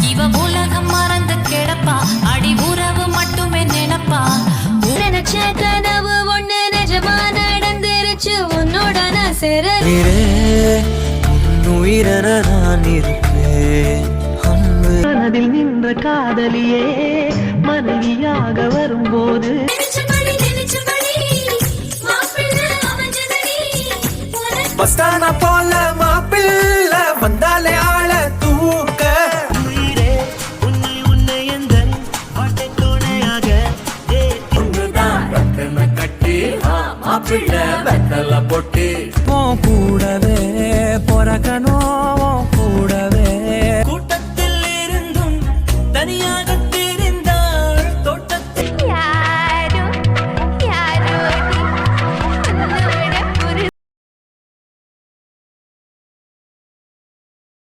இவ உலகம் மறந்து கிடப்பா அடி உறவு மட்டுமே நினைப்பா நினைச்ச கனவு ஒண்ணு நிஜமா நடந்துருச்சு உன்னோட நான் உயிரென நான் இருப்பேன் மனதில் நின்ற காதலியே மனைவியாக வரும்போது பஸ்தானா போல மாப்பிள்ள வந்தாலே ஆள தூக்க உயிரே உன்னை உன்னை எந்த பாட்டை துணையாக ஒன்றுதான் கட்டி மாப்பிள்ள வெத்தல போட்டு